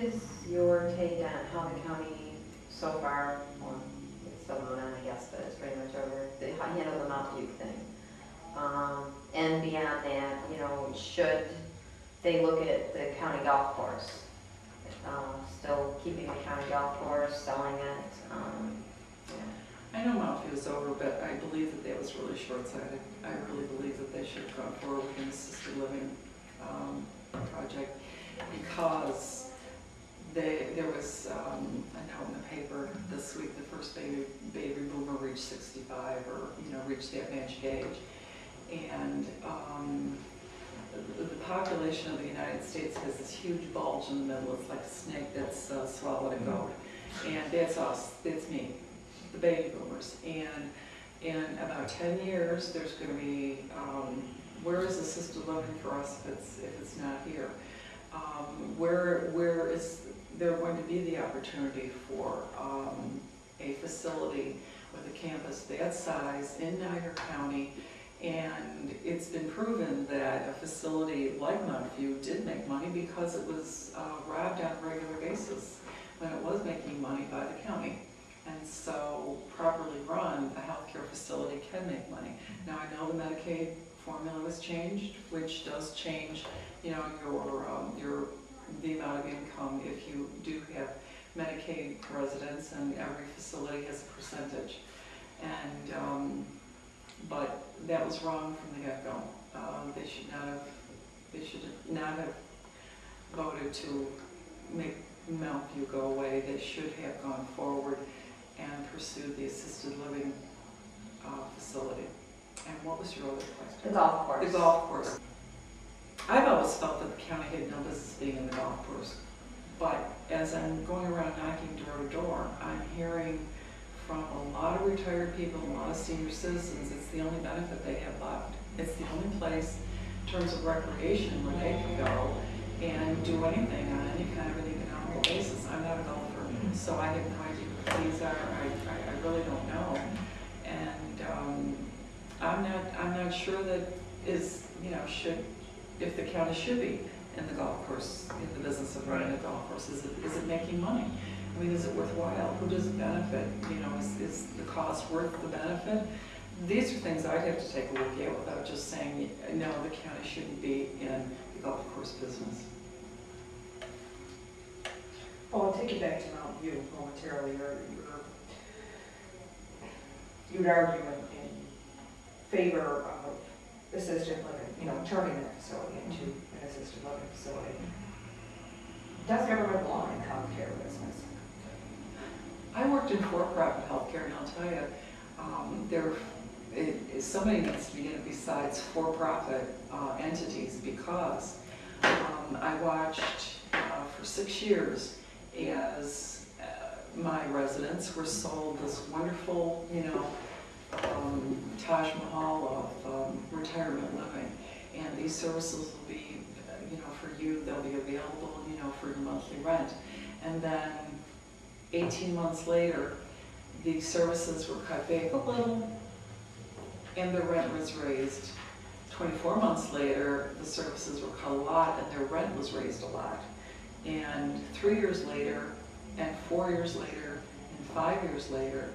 is your take on how the county so far, well, it's still going on, I guess, but it's pretty much over, they handle the Mount View thing? And beyond that, you know, should they look at the county golf course? Still keeping the county golf course, selling it? Yeah. I know Mount View is over, but I believe that that was really short-sighted. I really believe that they should have gone forward with an assisted living project, because there was a note in the paper this week, the first baby boomer reached 65, or reached that magic age, and the population of the United States has this huge bulge in the middle. It's like a snake that's swallowed a goat, and that's us. That's me, the baby boomers. And in about 10 years, there's going to be where is assisted living for us if it's not here? Where is there going to be the opportunity for a facility with a campus that size in Niagara County? And it's been proven that a facility like Mount View did make money because it was robbed on a regular basis when it was making money by the county. And so, properly run, a healthcare facility can make money. Now, I know the Medicaid formula was changed, which does change, the amount of income if you do have Medicaid residents, and every facility has a percentage. And but that was wrong from the get-go. They should not have voted to make Mount View go away. They should have gone forward and pursued the assisted living facility. And what was your other question? The golf course. The golf course. I've always felt that the county had no business being in the golf course. But as I'm going around knocking door to door, I'm hearing from a lot of retired people, a lot of senior citizens, it's the only benefit they have left. It's the only place, in terms of recreation, where they can go and do anything on any kind of an economical basis. I'm not a golfer, so I have no idea what these are. I really don't know. And I'm not sure that if the county should be in the golf course, in the business of running a golf course. Is it making money? I mean, is it worthwhile? Who does it benefit? Is the cost worth the benefit? These are things I'd have to take a look at without just saying, no, the county shouldn't be in the golf course business. Well, I'll take you back to Mount View momentarily. You'd argue in favor of assisted living, turning that facility into an assisted living facility. Does government belong in healthcare business? I worked in for-profit healthcare, and I'll tell you, somebody needs to be in it besides for-profit entities, because I watched for 6 years as my residents were sold this wonderful, Taj Mahal of retirement living, and these services will be, for you, they'll be available, for your monthly rent. And then 18 months later, the services were cut back a little, and the rent was raised. 24 months later, the services were cut a lot, and their rent was raised a lot. And 3 years later, and 4 years later, and 5 years later,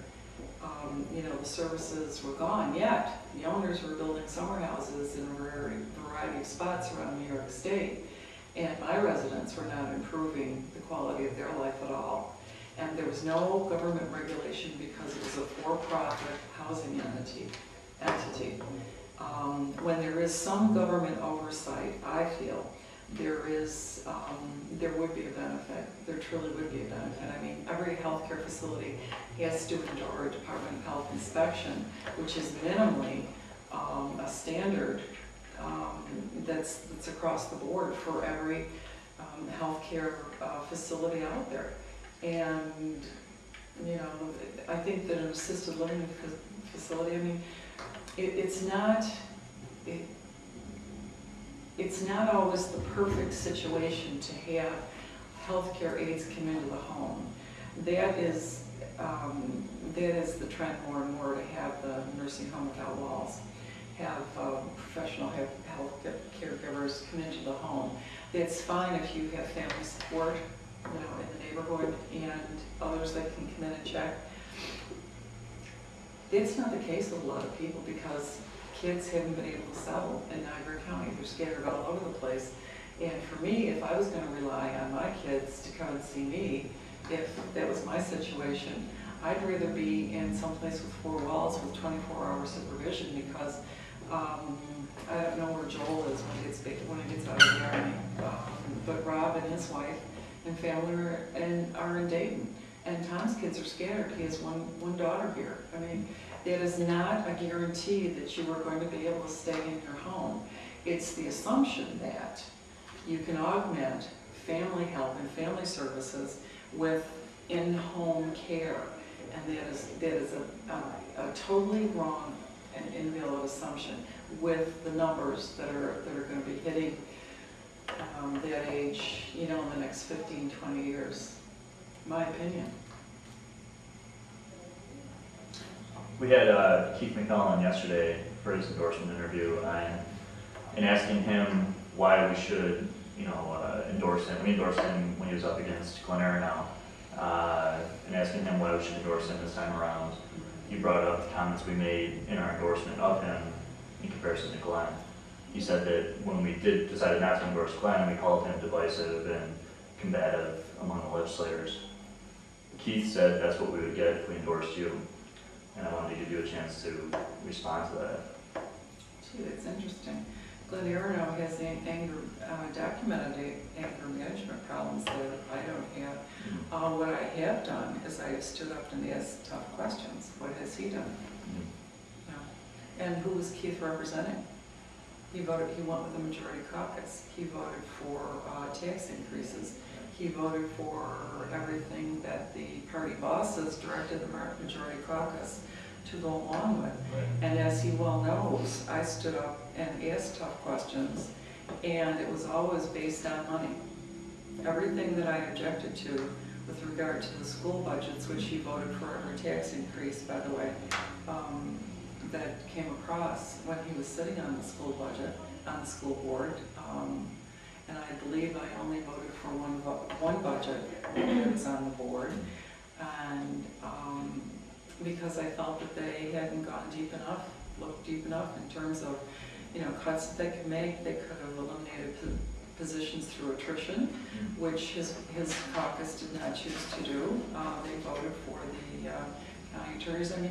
the services were gone. Yet the owners were building summer houses in a variety of spots around New York State, and my residents were not improving the quality of their life at all. And there was no government regulation because it was a for-profit housing entity. When there is some government oversight, I feel there would be a benefit. There truly would be a benefit. I mean, every healthcare facility has to endure a Department of Health inspection, which is minimally a standard that's across the board for every healthcare facility out there. And I think that an assisted living facility, I mean, it's not always the perfect situation to have healthcare aides come into the home. That is the trend more and more, to have the nursing home without walls, have professional health caregivers come into the home. It's fine if you have family support you know, in the neighborhood, and others that can come in and check. That's not the case with a lot of people, because kids haven't been able to settle in Niagara County. They're scattered all over the place. And for me, if I was going to rely on my kids to come and see me, if that was my situation, I'd rather be in some place with 4 walls with 24-hour supervision, because I don't know where Joel is when he gets out of the Army, but Rob and his wife and family are in Dayton, and Tom's kids are scattered. He has one daughter here. I mean, that is not a guarantee that you are going to be able to stay in your home. It's the assumption that you can augment family help and family services with in-home care, and that is a totally wrong and invalid assumption with the numbers that are going to be hitting that age, you know, in the next 15, 20 years, my opinion. We had Keith McMillan yesterday for his endorsement interview, and asking him why we should, you know, endorse him. We endorsed him when he was up against Glenn Aronow, and asking him why we should endorse him this time around. He brought up the comments we made in our endorsement of him in comparison to Glenn. He said that when we decided not to endorse Glenn, we called him divisive and combative among the legislators. Keith said that's what we would get if we endorsed you, and I wanted to give you a chance to respond to that. Gee, that's interesting. Glenn Aronow has documented anger management problems that I don't have. Mm-hmm. What I have done is I have stood up and asked tough questions. What has he done? Mm-hmm. No. And who was Keith representing? He went with the majority caucus. He voted for tax increases. He voted for everything that the party bosses directed the majority caucus to go along with. Right. And as he well knows, I stood up and asked tough questions, and it was always based on money. Everything that I objected to with regard to the school budgets, which he voted for every tax increase, by the way, that came across when he was sitting on the school budget, on the school board, and I believe I only voted for one budget when I was on the board, and because I felt that they hadn't gone deep enough, looked deep enough in terms of, you know, cuts that they could make. They could have eliminated positions through attrition, which his caucus did not choose to do. They voted for the county attorneys. I mean,